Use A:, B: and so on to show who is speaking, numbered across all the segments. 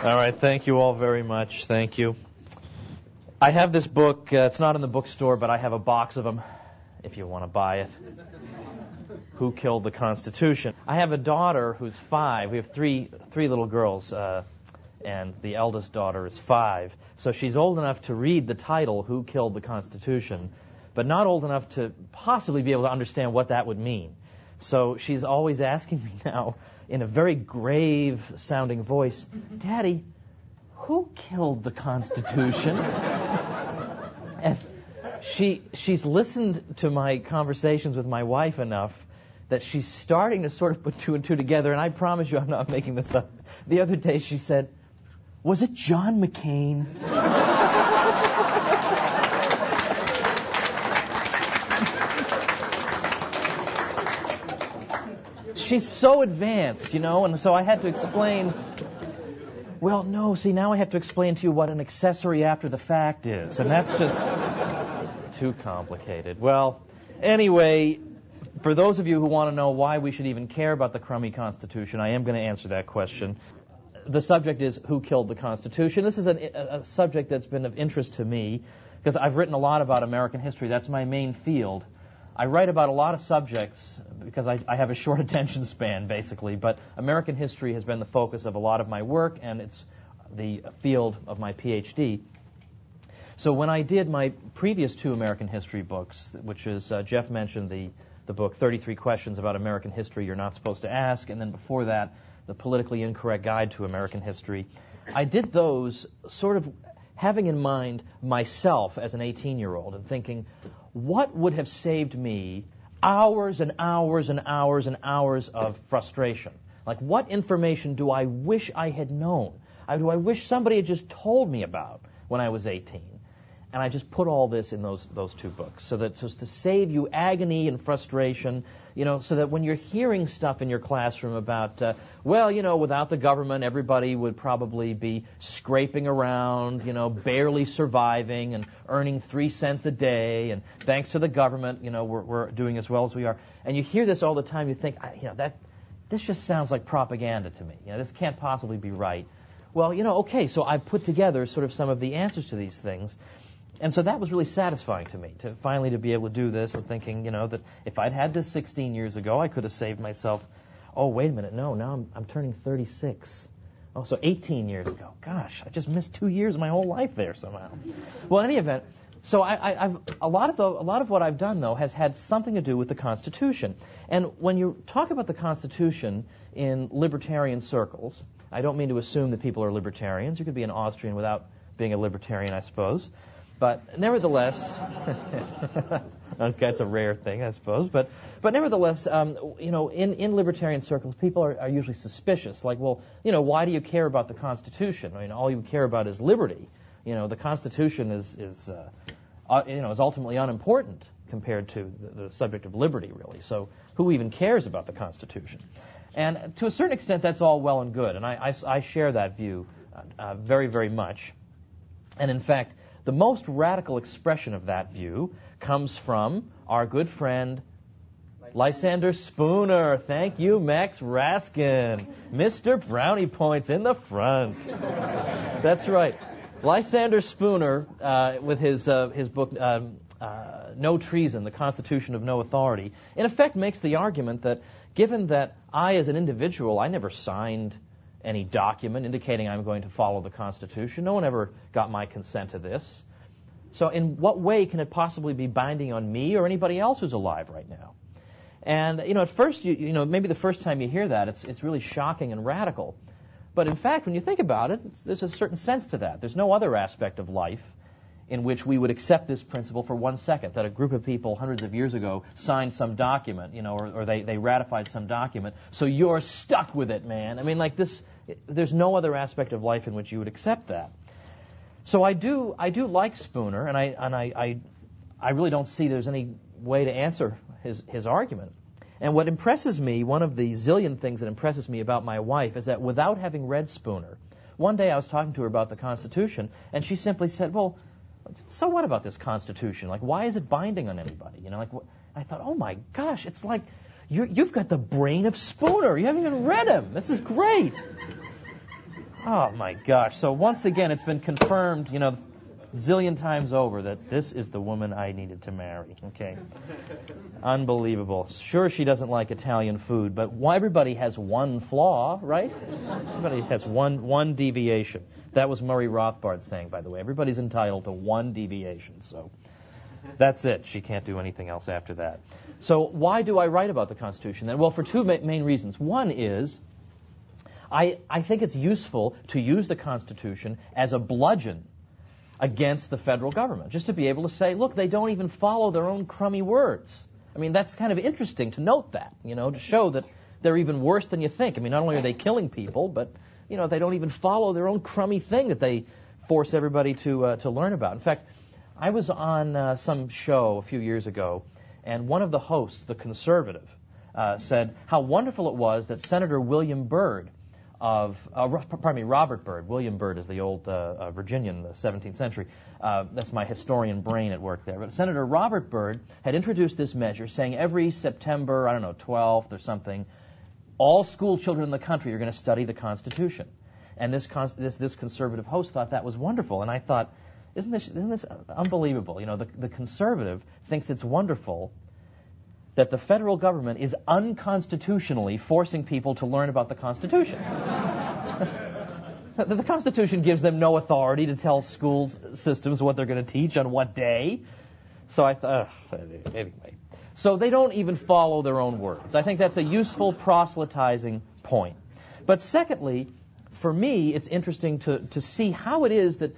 A: All right, thank you all very much. Thank you. I have this book. It's not in the bookstore, but I have a box of them if you want to buy it. Who Killed the Constitution? I have a daughter who's 5. We have three little girls, and the eldest daughter is 5. So she's old enough to read the title, Who Killed the Constitution, but not old enough to possibly be able to understand what that would mean. So she's always asking me now, in a very grave-sounding voice, Daddy, who killed the Constitution? And she's listened to my conversations with my wife enough that she's starting to sort of put 2 and 2 together, and I promise you I'm not making this up. The other day she said, was it John McCain? She's so advanced, you know, and so I had to explain, well, no, see, now I have to explain to you what an accessory after the fact is, and that's just too complicated. Well, anyway, for those of you who want to know why we should even care about the crummy Constitution, I am going to answer that question. The subject is who killed the Constitution. This is a subject that's been of interest to me because I've written a lot about American history. That's my main field. I write about a lot of subjects because I have a short attention span, basically, but American history has been the focus of a lot of my work, and it's the field of my PhD. So when I did my previous 2 American history books, which is, Jeff mentioned the book 33 Questions About American History You're Not Supposed to Ask, and then before that, The Politically Incorrect Guide to American History, I did those sort of having in mind myself as an 18-year-old and thinking, what would have saved me hours and hours and hours and hours of frustration? Like, what information do I wish I had known? Do I wish somebody had just told me about when I was 18? And I just put all this in those 2 books, so as to save you agony and frustration, you know, so that when you're hearing stuff in your classroom about, well, you know, without the government, everybody would probably be scraping around, you know, barely surviving and earning 3 cents a day, and thanks to the government, you know, we're doing as well as we are. And you hear this all the time, you think, you know, this just sounds like propaganda to me. You know, this can't possibly be right. Well, you know, okay, so I put together sort of some of the answers to these things. And so that was really satisfying to me, to finally to be able to do this and thinking, you know, that if I'd had this 16 years ago, I could have saved myself, oh, wait a minute, no, now I'm turning 36. Oh, so 18 years ago. Gosh, I just missed 2 years of my whole life there somehow. Well, in any event, so I've a lot of what I've done, though, has had something to do with the Constitution. And when you talk about the Constitution in libertarian circles, I don't mean to assume that people are libertarians. You could be an Austrian without being a libertarian, I suppose. But nevertheless, okay, that's a rare thing, I suppose. But nevertheless, you know, in libertarian circles, people are usually suspicious. Like, well, you know, why do you care about the Constitution? I mean, all you care about is liberty. You know, the Constitution is ultimately unimportant compared to the subject of liberty, really. So who even cares about the Constitution? And to a certain extent, that's all well and good, and I share that view very, very much. And in fact, the most radical expression of that view comes from our good friend Lysander Spooner. Thank you, Max Raskin. Mr. Brownie Points in the front. That's right. Lysander Spooner, with his book No Treason, The Constitution of No Authority, in effect makes the argument that given that I, as an individual, I never signed any document indicating I'm going to follow the Constitution. No one ever got my consent to this. So in what way can it possibly be binding on me or anybody else who's alive right now? And, you know, at first, you know, maybe the first time you hear that, it's really shocking and radical. But in fact, when you think about it, there's a certain sense to that. There's no other aspect of life in which we would accept this principle for 1 second, that a group of people hundreds of years ago signed some document, you know, or they ratified some document, so you're stuck with it, man. I mean, like this, there's no other aspect of life in which you would accept that. So I do like Spooner, and I really don't see there's any way to answer his argument. And what impresses me, one of the zillion things that impresses me about my wife, is that without having read Spooner, one day I was talking to her about the Constitution, and she simply said, well, so what about this Constitution? Like, why is it binding on anybody? You know, like, I thought, oh my gosh, it's like you've got the brain of Spooner. You haven't even read him. This is great. Oh, my gosh. So once again, it's been confirmed, zillion times over that this is the woman I needed to marry. Okay. Unbelievable. Sure, she doesn't like Italian food, but everybody has one flaw, right? Everybody has one deviation. That was Murray Rothbard saying, by the way. Everybody's entitled to one deviation, so that's it. She can't do anything else after that. So why do I write about the Constitution then? Well, for two main reasons. One is I think it's useful to use the Constitution as a bludgeon against the federal government, just to be able to say, look, they don't even follow their own crummy words. I mean, that's kind of interesting to note that, to show that they're even worse than you think. I mean, not only are they killing people, but, they don't even follow their own crummy thing that they force everybody to learn about. In fact, I was on some show a few years ago, and one of the hosts, the conservative, said how wonderful it was that Senator William Byrd Robert Byrd. William Byrd is the old Virginian in the 17th century. That's my historian brain at work there. But Senator Robert Byrd had introduced this measure saying every September, 12th or something, all school children in the country are going to study the Constitution. And this conservative host thought that was wonderful. And I thought, isn't this unbelievable? The conservative thinks it's wonderful that the federal government is unconstitutionally forcing people to learn about the Constitution. The Constitution gives them no authority to tell school systems what they're going to teach on what day. So I thought, anyway. So they don't even follow their own words. I think that's a useful proselytizing point. But secondly, for me, it's interesting to see how it is that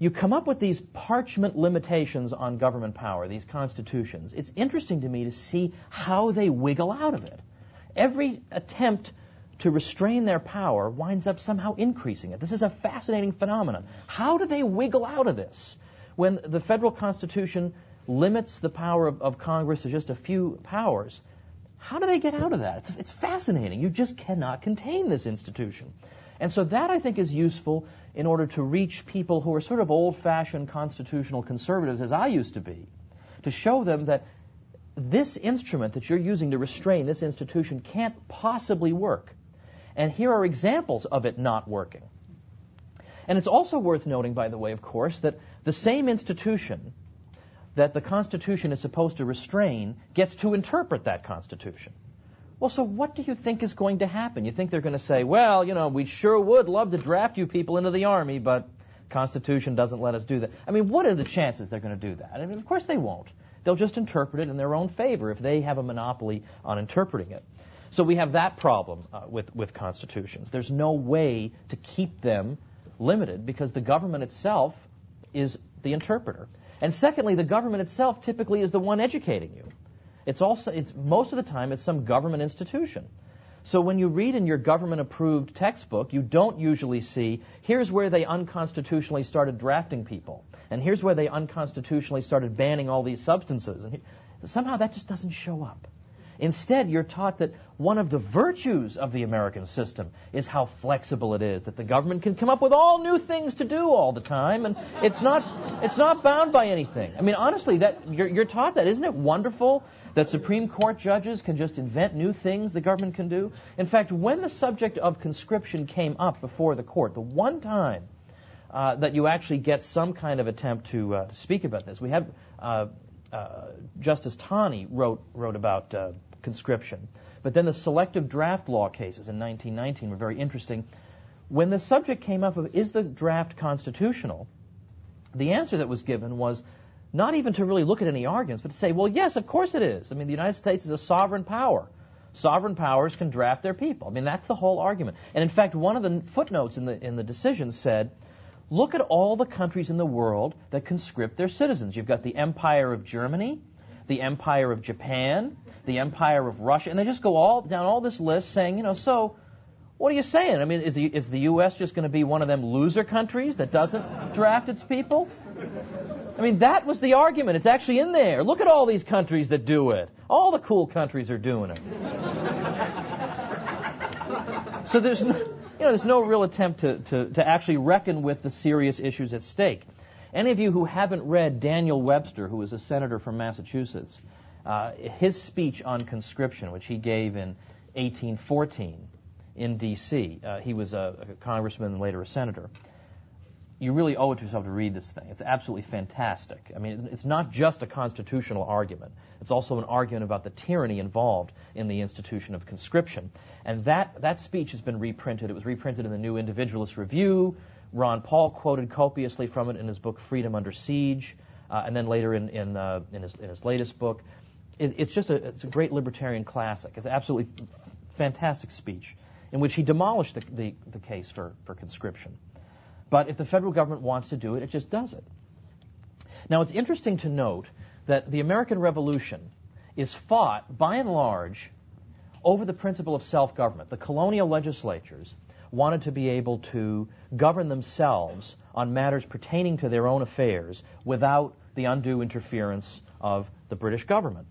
A: you come up with these parchment limitations on government power, these constitutions. It's interesting to me to see how they wiggle out of it. Every attempt to restrain their power winds up somehow increasing it. This is a fascinating phenomenon. How do they wiggle out of this? When the federal Constitution limits the power of Congress to just a few powers, how do they get out of that? It's fascinating. You just cannot contain this institution. And so that, I think, is useful in order to reach people who are sort of old-fashioned constitutional conservatives, as I used to be, to show them that this instrument that you're using to restrain this institution can't possibly work. And here are examples of it not working. And it's also worth noting, by the way, of course, that the same institution that the Constitution is supposed to restrain gets to interpret that Constitution. Well, so what do you think is going to happen? You think they're going to say, well, we sure would love to draft you people into the Army, but Constitution doesn't let us do that. I mean, what are the chances they're going to do that? I mean, of course they won't. They'll just interpret it in their own favor if they have a monopoly on interpreting it. So we have that problem with constitutions. There's no way to keep them limited because the government itself is the interpreter. And secondly, the government itself typically is the one educating you. It's most of the time it's some government institution. So when you read in your government-approved textbook, you don't usually see, here's where they unconstitutionally started drafting people, and here's where they unconstitutionally started banning all these substances. And somehow that just doesn't show up. Instead, you're taught that one of the virtues of the American system is how flexible it is, that the government can come up with all new things to do all the time, and it's not bound by anything. I mean, honestly, you're taught that. Isn't it wonderful that Supreme Court judges can just invent new things the government can do? In fact, when the subject of conscription came up before the court, the one time that you actually get some kind of attempt to speak about this, we have Justice Taney wrote about conscription. But then the selective draft law cases in 1919 were very interesting. When the subject came up of, is the draft constitutional, the answer that was given was not even to really look at any arguments, but to say, well, yes, of course it is. I mean, the United States is a sovereign power. Sovereign powers can draft their people. I mean, that's the whole argument. And in fact, one of the footnotes in the decision said, look at all the countries in the world that conscript their citizens. You've got the Empire of Germany, the Empire of Japan, the Empire of Russia, and they just go down all this list saying, so what are you saying? I mean, is the U.S. just going to be one of them loser countries that doesn't draft its people? I mean, that was the argument. It's actually in there. Look at all these countries that do it. All the cool countries are doing it. So there's no real attempt to actually reckon with the serious issues at stake. Any of you who haven't read Daniel Webster, who was a senator from Massachusetts, his speech on conscription, which he gave in 1814, in D.C. He was a congressman and later a senator. You really owe it to yourself to read this thing. It's absolutely fantastic. I mean, it's not just a constitutional argument. It's also an argument about the tyranny involved in the institution of conscription. And that speech has been reprinted. It was reprinted in the New Individualist Review. Ron Paul quoted copiously from it in his book Freedom Under Siege, and then later in his latest book. It's a great libertarian classic. It's an absolutely fantastic speech in which he demolished the case for conscription. But if the federal government wants to do it, it just does it. Now, it's interesting to note that the American Revolution is fought, by and large, over the principle of self-government. The colonial legislatures wanted to be able to govern themselves on matters pertaining to their own affairs without the undue interference of the British government.